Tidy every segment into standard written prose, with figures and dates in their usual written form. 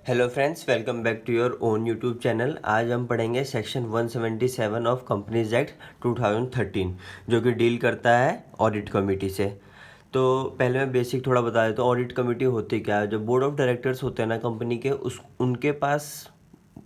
Hello friends, welcome back to your own YouTube channel. आज हम पढ़ेंगे सेक्शन 177 ऑफ कंपनीज एक्ट 2013 जो कि डील करता है ऑडिट कमेटी से। तो पहले मैं बेसिक थोड़ा बता देता हूँ। ऑडिट कमेटी होती क्या है? जो बोर्ड ऑफ डायरेक्टर्स होते हैं ना कंपनी के, उनके पास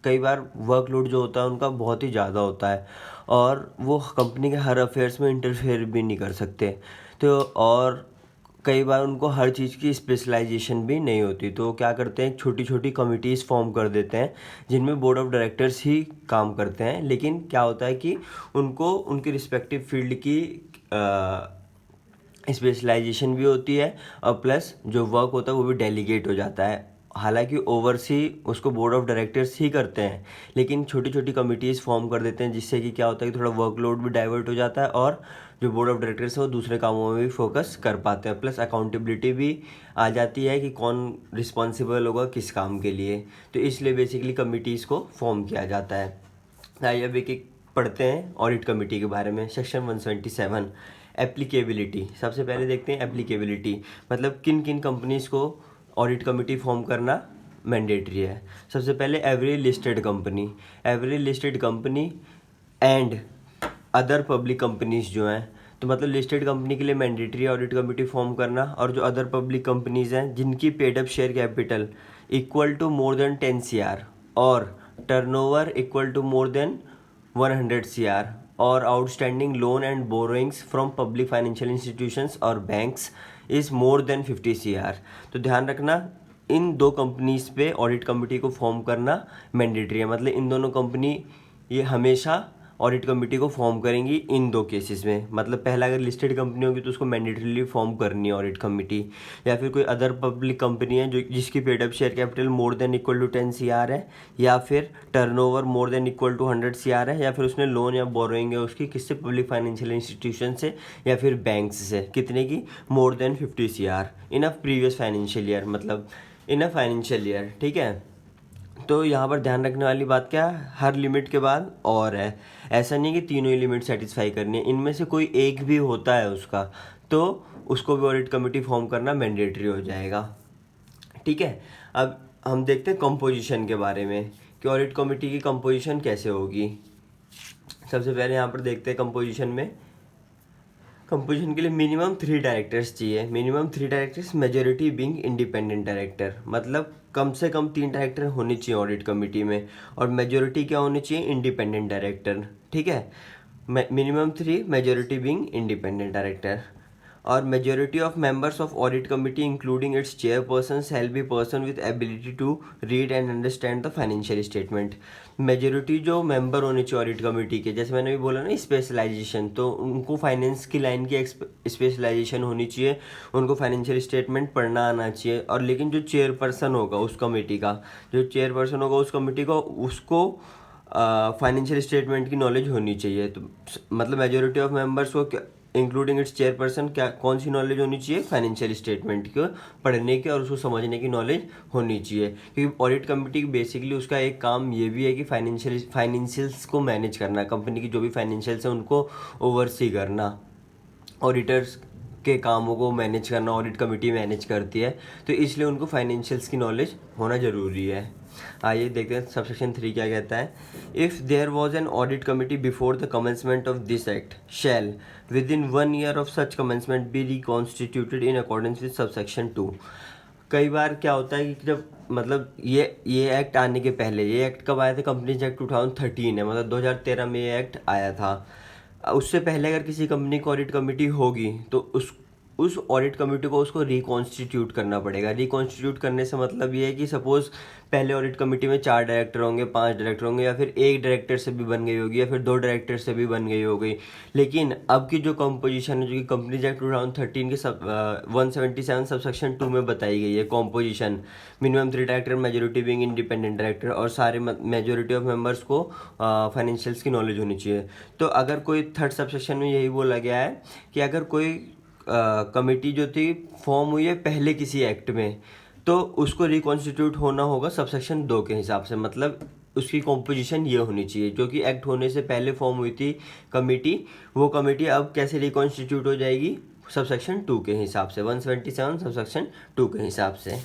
कई बार वर्कलोड जो होता है उनका बहुत ही ज़्यादा होता है और वो कंपनी के हर अफेयर्स में इंटरफेयर भी नहीं कर सकते। तो और कई बार उनको हर चीज़ की स्पेशलाइजेशन भी नहीं होती, तो क्या करते हैं, छोटी छोटी कमिटीज़ फॉर्म कर देते हैं जिनमें बोर्ड ऑफ डायरेक्टर्स ही काम करते हैं। लेकिन क्या होता है कि उनको उनके रिस्पेक्टिव फील्ड की स्पेशलाइजेशन भी होती है और प्लस जो वर्क होता है वो भी डेलीगेट हो जाता है। हालांकि ओवरसी उसको बोर्ड ऑफ डायरेक्टर्स ही करते हैं, लेकिन छोटी छोटी कमिटीज़ फॉर्म कर देते हैं जिससे कि क्या होता है कि थोड़ा वर्कलोड भी डाइवर्ट हो जाता है और जो बोर्ड ऑफ डायरेक्टर्स है वो दूसरे कामों में भी फोकस कर पाते हैं। प्लस अकाउंटेबिलिटी भी आ जाती है कि कौन रिस्पॉन्सिबल होगा किस काम के लिए। तो इसलिए बेसिकली कमिटीज़ को फॉर्म किया जाता है। आइए अब एक एक पढ़ते हैं ऑडिट कमेटी के बारे में। Section 177 applicability. सबसे पहले देखते हैं एप्लीकेबिलिटी, मतलब किन किन कंपनीज़ को ऑडिट कमेटी फॉर्म करना मैंडेटरी है। सबसे पहले every listed company and other public companies जो हैं, तो मतलब लिस्टेड कंपनी के लिए मैंडेटरी ऑडिट कमेटी फॉर्म करना, और जो अदर पब्लिक कंपनीज हैं जिनकी paid up share capital equal to more than 10 CR और turnover equal to more than 100 CR और outstanding loan and borrowings from public financial institutions और banks is more than 50 CR। तो ध्यान रखना, इन दो कंपनीज पे ऑडिट कमेटी को फॉर्म करना मैंडेटरी है। मतलब इन दोनों कंपनी ये हमेशा ऑडिट कमेटी को फॉर्म करेंगी इन दो केसेस में। मतलब पहला, अगर लिस्टेड कंपनी होगी तो उसको मैंडेटरीली फॉर्म करनी है ऑडिट कमेटी, या फिर कोई अदर पब्लिक कंपनी है जो जिसकी paid up share capital more than equal to 10 CR है, या फिर turnover more than equal to 100 CR है, या फिर उसने लोन या बोरोइंग है उसकी किससे, पब्लिक फाइनेंशियल इंस्टीट्यूशन से या फिर बैंक्स से, कितने की, मोर than 50 CR in a previous financial year, मतलब इन अ फाइनेंशियल ईयर। ठीक है, तो यहाँ पर ध्यान रखने वाली बात क्या है, हर लिमिट के बाद और है। ऐसा नहीं कि तीनों ही लिमिट सेटिस्फाई करनी है, इनमें से कोई एक भी होता है उसका तो उसको भी ऑडिट कमेटी फॉर्म करना मैंडेटरी हो जाएगा। ठीक है, अब हम देखते हैं कंपोजिशन के बारे में कि ऑडिट कमेटी की कंपोजिशन कैसे होगी। सबसे पहले यहाँ पर देखते हैं कंपोजिशन में। कंपोजिशन के लिए मिनिमम 3 डायरेक्टर्स चाहिए। Minimum 3 directors, majority being independent director, मतलब कम से कम 3 डायरेक्टर होने चाहिए ऑडिट कमेटी में, और मेजोरिटी क्या होनी चाहिए, इंडिपेंडेंट डायरेक्टर। ठीक है, minimum 3, majority being independent director. और majority of members of audit committee including its chairperson shall be person with ability to read and understand the financial statement. Majority जो member होने चाहिए audit committee के, जैसे मैंने भी बोला ना स्पेशलाइजेशन, तो उनको फाइनेंस की लाइन की स्पेशलाइजेशन होनी चाहिए, उनको फाइनेंशियल स्टेटमेंट पढ़ना आना चाहिए। और लेकिन जो चेयरपर्सन होगा उस कमेटी का, जो चेयरपर्सन होगा उस कमेटी का, उसको फाइनेंशियल स्टेटमेंट की नॉलेज होनी चाहिए। तो मतलब मेजोरिटी ऑफ मेंबर्स को इंक्लूडिंग इट्स चेयरपर्सन क्या, कौन सी नॉलेज होनी चाहिए, फाइनेंशियल स्टेटमेंट को पढ़ने की और उसको समझने की नॉलेज होनी चाहिए। क्योंकि ऑडिट कमेटी बेसिकली उसका एक काम ये भी है कि फाइनेंशियल्स को मैनेज करना, कंपनी की जो भी फाइनेंशियल्स है उनको ओवरसी करना, ऑडिटर्स के कामों को मैनेज करना ऑडिट कमेटी मैनेज करती है, तो इसलिए उनको फाइनेंशियल्स की नॉलेज होना ज़रूरी है। आइए देखते हैं सबसेक्शन 3 क्या कहता है। If there was an audit committee before the commencement of this act shall within 1 year of such commencement be reconstituted in accordance with subsection 2। कई बार क्या होता है कि जब मतलब ये एक्ट आने के पहले, ये एक्ट कब आया था, कंपनीज एक्ट 2013 है, मतलब 2013 में ये एक्ट आया था। उससे पहले अगर किसी कंपनी को ऑडिट कमेटी होगी तो उस ऑडिट कमेटी को उसको रिकॉन्स्टिट्यूट करना पड़ेगा। रिकॉन्स्टिट्यूट करने से मतलब ये है कि सपोज़ पहले ऑडिट कमेटी में 4 डायरेक्टर होंगे, 5 डायरेक्टर होंगे, या फिर एक डायरेक्टर से भी बन गई होगी, या फिर 2 डायरेक्टर से भी बन गई होगी। लेकिन अब की जो कंपोजिशन है, जो कि कंपनीज एक्ट 2013 के 177 सबसेक्शन 2 में बताई गई है composition, minimum 3 director, majority being independent director, और सारे मेजोरिटी ऑफ मेंबर्स को फाइनेंशियल्स की नॉलेज होनी चाहिए। तो अगर कोई थर्ड सबसेक्शन में यही बोला गया है कि अगर कोई कमेटी जो थी फॉर्म हुई है पहले किसी एक्ट में, तो उसको रिकॉन्स्टिट्यूट होना होगा सबसेक्शन 2 के हिसाब से। मतलब उसकी कॉम्पोजिशन ये होनी चाहिए, जो कि एक्ट होने से पहले फॉर्म हुई थी कमेटी, वो कमेटी अब कैसे रिकॉन्स्टिट्यूट हो जाएगी, सबसेक्शन 2 के हिसाब से, 177 सबसेक्शन 2 के हिसाब से।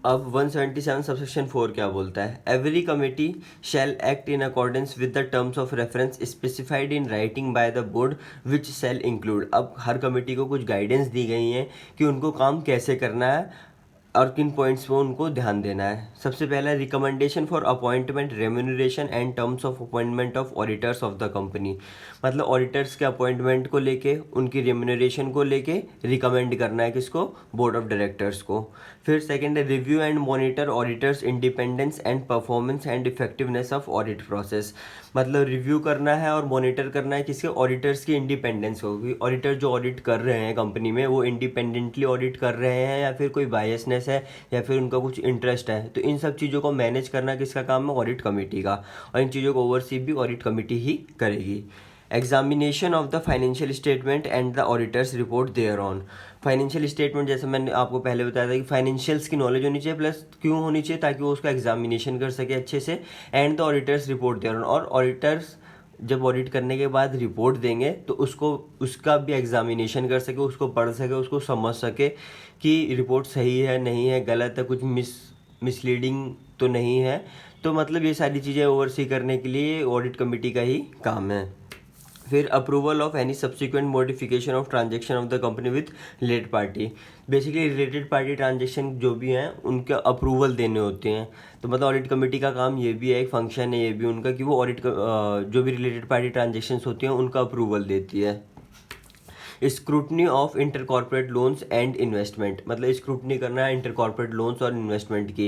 अब 177 सबसेक्शन 4 क्या बोलता है? Every committee shall act in accordance with the terms of reference specified in writing by the board which shall include. अब हर कमेटी को कुछ गाइडेंस दी गई हैं कि उनको काम कैसे करना है और किन पॉइंट्स पे उनको ध्यान देना है। सबसे पहला recommendation for appointment, remuneration and terms of appointment of auditors of the company. मतलब ऑडिटर्स के अपॉइंटमेंट को लेके, उनकी रेम्यूनरेशन को लेके रिकमेंड करना है किसको? बोर्ड ऑफ डायरेक्टर्स को। फिर सेकंड है review and monitor auditors independence and performance and effectiveness of audit process. मतलब रिव्यू करना है और मॉनिटर करना है किसके? ऑडिटर्स की इंडिपेंडेंस को। ऑडिटर जो ऑडिट कर रहे हैं कंपनी में वो इंडिपेंडेंटली ऑडिट कर रहे हैं या फिर कोई बायसनेस है या फिर उनका कुछ इंटरेस्ट है। तो इन सब चीज़ों को मैनेज करना किसका काम है? ऑडिट कमेटी का। और इन चीज़ों को ओवरसी भी ऑडिट कमेटी ही करेगी। Examination of the financial statement and the auditor's report thereon. Financial statement जैसे मैंने आपको पहले बताया था कि फाइनेंशियल्स की नॉलेज होनी चाहिए, प्लस क्यों होनी चाहिए? ताकि वो उसका एग्जामिनेशन कर सके अच्छे से। And the auditor's report thereon, और ऑडिटर्स जब ऑडिट करने के बाद रिपोर्ट देंगे तो उसको उसका भी एग्जामिनेशन कर सके, उसको पढ़ सके, उसको समझ सके कि रिपोर्ट सही है, नहीं है, गलत है, कुछ मिसलीडिंग तो नहीं है। तो मतलब ये सारी चीज़ें ओवरसी करने के लिए ऑडिट कमेटी का ही काम है। फिर approval of any subsequent modification of transaction of the company with related party. Basically related party transaction जो भी हैं उनका अप्रूवल देने होते हैं। तो मतलब ऑडिट कमेटी का काम ये भी है, एक फंक्शन है ये भी उनका कि वो ऑडिट जो भी रिलेटेड पार्टी ट्रांजेक्शन्स होती हैं उनका अप्रूवल देती है। Scrutiny of inter corporate loans and investment. मतलब स्क्रूटनी करना है इंटर कॉर्पोरेट लोन्स और इन्वेस्टमेंट की।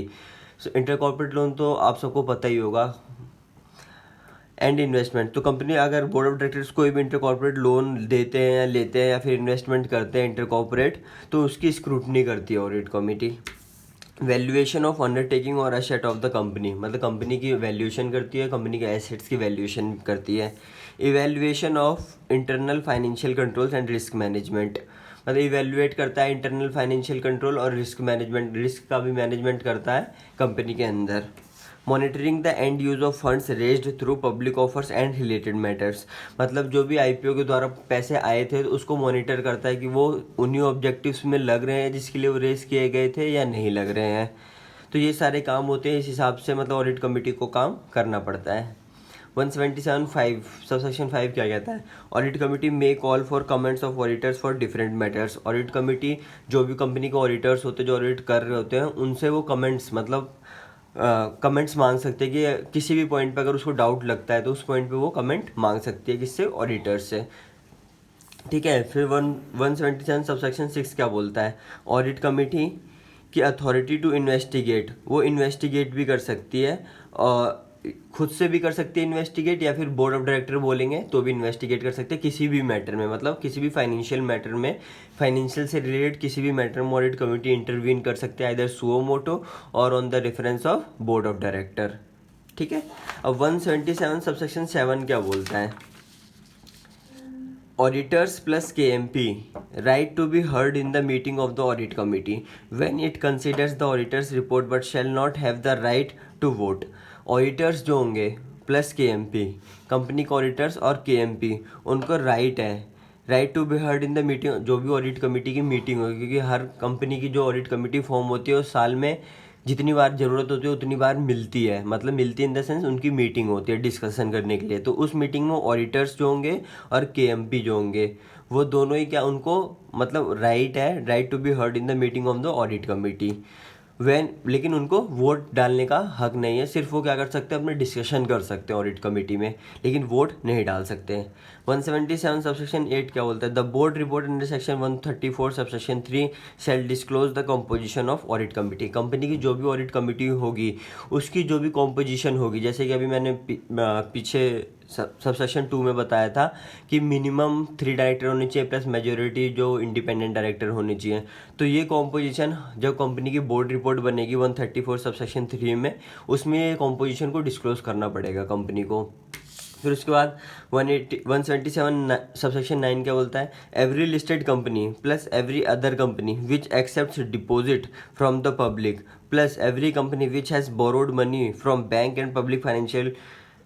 इंटर कॉर्पोरेट लोन तो आप सबको पता ही होगा, एंड इन्वेस्टमेंट। तो कंपनी अगर बोर्ड ऑफ डायरेक्टर्स कोई भी इंटर कॉर्पोरेट लोन देते हैं या लेते हैं या फिर इन्वेस्टमेंट करते हैं इंटर कॉर्पोरेट, तो उसकी स्क्रूटनी करती है audit committee. Valuation of undertaking और एसेट ऑफ द कंपनी। मतलब कंपनी की वैल्यूएशन करती है, कंपनी के एसेट्स की वैल्यूएशन करती है। Evaluation of internal financial controls and risk management. मतलब इवैल्यूएट करता है इंटरनल फाइनेंशियल कंट्रोल और रिस्क मैनेजमेंट, रिस्क का भी मैनेजमेंट करता है कंपनी के अंदर। Monitoring the end use of funds raised through public offers and related matters. मतलब जो भी आईपीओ के द्वारा पैसे आए थे तो उसको मॉनिटर करता है कि वो उन्हीं ऑब्जेक्टिव्स में लग रहे हैं जिसके लिए वो रेज किए गए थे या नहीं लग रहे हैं। तो ये सारे काम होते हैं, इस हिसाब से मतलब ऑडिट कमेटी को काम करना पड़ता है। 177(5) सबसेक्शन 5 क्या कहता है? Audit committee may call for comments of auditors for different matters. Audit committee जो भी कंपनी के ऑडिटर्स होते हैं जो ऑडिट कर रहे होते हैं उनसे वो कमेंट्स मतलब कमेंट्स मांग सकते हैं कि किसी भी पॉइंट पे अगर उसको डाउट लगता है तो उस पॉइंट पे वो कमेंट मांग सकती है किससे? ऑडिटर से। ठीक है। फिर 177 सबसेक्शन 6 क्या बोलता है? ऑडिट कमेटी की अथॉरिटी टू इन्वेस्टिगेट। वो इन्वेस्टिगेट भी कर सकती है और खुद से भी कर सकती है इन्वेस्टिगेट, या फिर बोर्ड ऑफ डायरेक्टर बोलेंगे तो भी इन्वेस्टिगेट कर सकते हैं किसी भी मैटर में। मतलब किसी भी फाइनेंशियल मैटर में, फाइनेंशियल से रिलेटेड किसी भी मैटर में ऑडिट कमेटी इंटरवीन कर सकते हैं, आइदर सुओ मोटो और on the reference of board of director. ठीक है। अब 177 सबसेक्शन 7 क्या बोलता है? Auditors plus KMP right to be heard in the meeting of the audit committee when it considers the auditor's report but shall not have the right to vote. Auditors जो होंगे plus KMP, company के auditors और KMP, उनको right to be heard in the meeting. जो भी audit committee की meeting होगी, क्योंकि हर कंपनी की जो ऑडिट कमेटी फॉर्म होती है उस साल में जितनी बार ज़रूरत होती है उतनी बार मिलती है। मतलब मिलती है इन द सेंस उनकी मीटिंग होती है डिस्कशन करने के लिए। तो उस मीटिंग में ऑडिटर्स जो होंगे और केएमपी जो होंगे वो दोनों ही क्या, उनको मतलब right to be heard in the meeting of the audit committee लेकिन उनको वोट डालने का हक नहीं है। सिर्फ वो क्या कर सकते हैं, अपने डिस्कशन कर सकते हैं ऑडिट कमेटी में, लेकिन वोट नहीं डाल सकते हैं। 177 सबसेक्शन 8 क्या बोलता है? The board report under section 134 subsection 3 shall disclose the composition of audit committee. Company की जो भी ऑडिट कमेटी होगी उसकी जो भी कॉम्पोजिशन होगी, जैसे कि अभी मैंने पीछे सबसेक्शन 2 में बताया था कि मिनिमम 3 डायरेक्टर होने चाहिए प्लस मेजोरिटी जो इंडिपेंडेंट डायरेक्टर होने चाहिए। तो ये कॉम्पोजिशन जब कंपनी की बोर्ड रिपोर्ट बनेगी 134 सबसेक्शन 3 में, उसमें ये कॉम्पोजिशन को डिस्क्लोज करना पड़ेगा कंपनी को। फिर उसके बाद 177 सबसेक्शन 9 क्या बोलता है? Every listed company plus every other company which accepts deposit from the public plus every company which has borrowed money from bank and public financial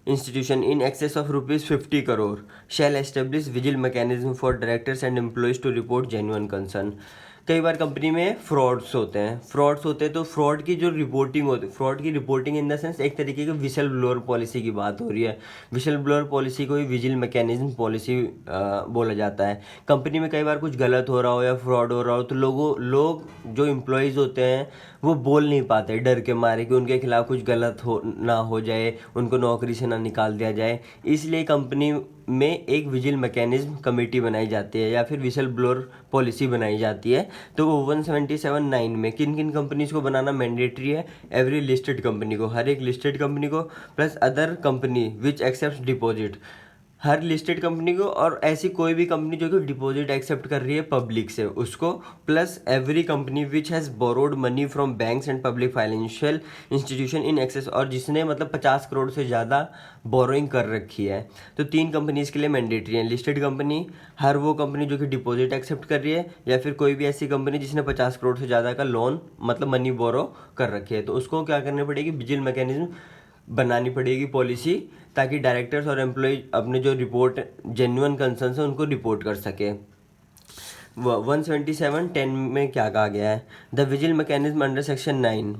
institution in excess of rupees 50 crore shall establish vigil mechanism for directors and employees to report genuine concern। कई बार company में frauds होते हैं तो fraud की जो reporting होती है, fraud की रिपोर्टिंग इन द सेंस एक तरीके की विशल ब्लोअर पॉलिसी की बात हो रही है। विशल ब्लोअर पॉलिसी को ही विजिल मैकेनिज्म पॉलिसी बोला जाता है। कंपनी में कई बार कुछ गलत हो रहा हो या फ्रॉड हो रहा हो तो लोग जो एम्प्लॉयज़ होते हैं वो बोल नहीं पाते डर के मारे कि उनके खिलाफ कुछ गलत हो ना हो जाए, उनको नौकरी से ना निकाल दिया जाए। इसलिए कंपनी में एक विजिल मैकेनिज्म कमेटी बनाई जाती है या फिर विसल ब्लोअर पॉलिसी बनाई जाती है। तो वो 177(9) में किन किन कंपनीज को बनाना मैंडेटरी है? एवरी लिस्टेड कंपनी को, हर एक लिस्टेड कंपनी को, plus other company which accept deposit, हर लिस्टेड कंपनी को, और ऐसी कोई भी कंपनी जो कि डिपॉजिट एक्सेप्ट कर रही है पब्लिक से उसको, plus every company which has borrowed money from banks and public financial institution in excess, और जिसने मतलब 50 करोड़ से ज़्यादा बोरोइंग कर रखी है। तो 3 कंपनीज के लिए मैंडेटरी है, लिस्टेड कंपनी, हर वो कंपनी जो कि डिपॉजिट एक्सेप्ट कर रही है, या फिर कोई भी ऐसी कंपनी जिसने 50 करोड़ से ज़्यादा का लोन मतलब मनी बोरो कर रखी है। तो उसको क्या करनी पड़ेगी? विजिल मैकेनिज्म बनानी पड़ेगी पॉलिसी, ताकि डायरेक्टर्स और एम्प्लॉय अपने जो रिपोर्ट जेन्युइन कंसर्न्स हैं उनको रिपोर्ट कर सके। 177(10) में क्या कहा गया है? The vigil mechanism under section 9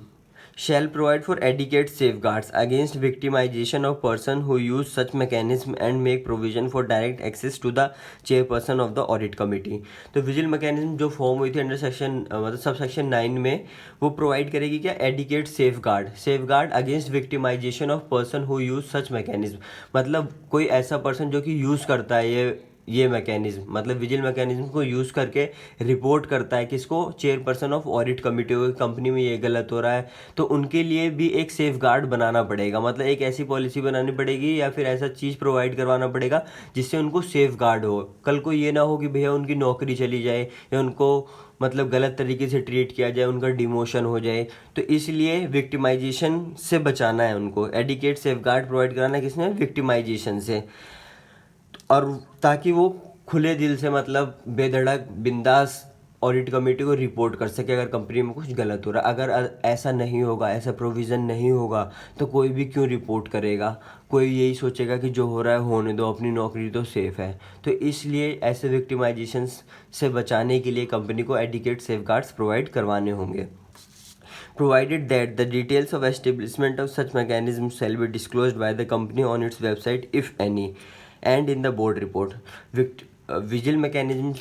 shall provide for adequate safeguards against victimization of person who use such mechanism and make provision for direct access to the chairperson of the audit committee। तो vigil mechanism जो form हुई थी under section मतलब sub section 9 में, वो provide करेगी क्या? Adequate safeguard against victimisation of person who use such mechanism, मतलब कोई ऐसा पर्सन जो कि यूज़ करता है ये मैकेनिज्म, मतलब विजिल मैकेनिज्म को यूज़ करके रिपोर्ट करता है किसको? चेयरपर्सन ऑफ ऑडिट कमेटी को, कंपनी में ये गलत हो रहा है। तो उनके लिए भी एक सेफ गार्ड बनाना पड़ेगा, मतलब एक ऐसी पॉलिसी बनानी पड़ेगी या फिर ऐसा चीज़ प्रोवाइड करवाना पड़ेगा जिससे उनको सेफ गार्ड हो। कल को ये ना हो कि भैया उनकी नौकरी चली जाए या उनको मतलब गलत तरीके से ट्रीट किया जाए, उनका डिमोशन हो जाए। तो इसलिए विक्टिमाइजेशन से बचाना है उनको, एडिकेट सेफ गार्ड प्रोवाइड कराना है किसने? विक्टिमाइजेशन से, और ताकि वो खुले दिल से मतलब बेधड़क बिंदास ऑडिट कमेटी को रिपोर्ट कर सके अगर कंपनी में कुछ गलत हो रहा है। अगर ऐसा नहीं होगा, ऐसा प्रोविज़न नहीं होगा तो कोई भी क्यों रिपोर्ट करेगा? कोई यही सोचेगा कि जो हो रहा है होने दो, अपनी नौकरी तो सेफ़ है। तो इसलिए ऐसे विक्टिमाइजेशन से बचाने के लिए कंपनी को एडिकेट सेफगार्ड्स प्रोवाइड करवाने होंगे। Provided that the details of establishment of such mechanisms shall be disclosed by the company on its website if any and in the board report। Vigil mechanism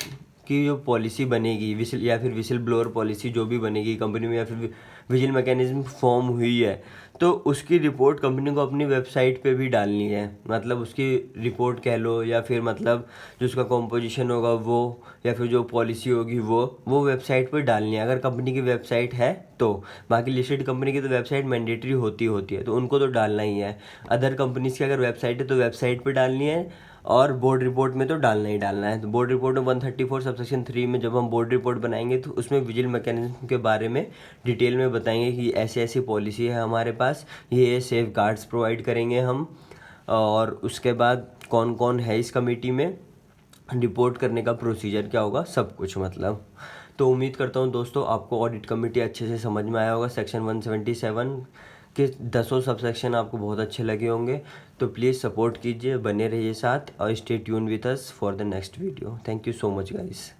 की जो policy बनेगी, vigil या फिर whistle blower policy जो भी बनेगी company में, या फिर विजिल मैकेनिज्म फॉर्म हुई है तो उसकी रिपोर्ट कंपनी को अपनी वेबसाइट पे भी डालनी है। मतलब उसकी रिपोर्ट कह लो या फिर मतलब जो उसका कॉम्पोजिशन होगा वो, या फिर जो पॉलिसी होगी वो वेबसाइट पे डालनी है अगर कंपनी की वेबसाइट है तो। बाकी लिस्टेड कंपनी की तो वेबसाइट मैंडेटरी होती है तो उनको तो डालना ही है। अदर कंपनीज की अगर वेबसाइट है तो वेबसाइट पे डालनी है, और बोर्ड रिपोर्ट में तो डालना ही डालना है। तो बोर्ड रिपोर्ट में 134 सबसेक्शन 3 में जब हम बोर्ड रिपोर्ट बनाएंगे तो उसमें विजिल मैकेनिज्म के बारे में डिटेल में बताएंगे कि ऐसी ऐसी पॉलिसी है हमारे पास, ये सेफ गार्ड्स प्रोवाइड करेंगे हम, और उसके बाद कौन कौन है इस कमेटी में, रिपोर्ट करने का प्रोसीजर क्या होगा, सब कुछ मतलब। तो उम्मीद करता हूँ दोस्तों आपको ऑडिट कमेटी अच्छे से समझ में आया होगा। सेक्शन 177 के 10 सबसेक्शन आपको बहुत अच्छे लगे होंगे। तो प्लीज़ सपोर्ट कीजिए, बने रहिए साथ, और stay tune with us for the next video. Thank you so much guys.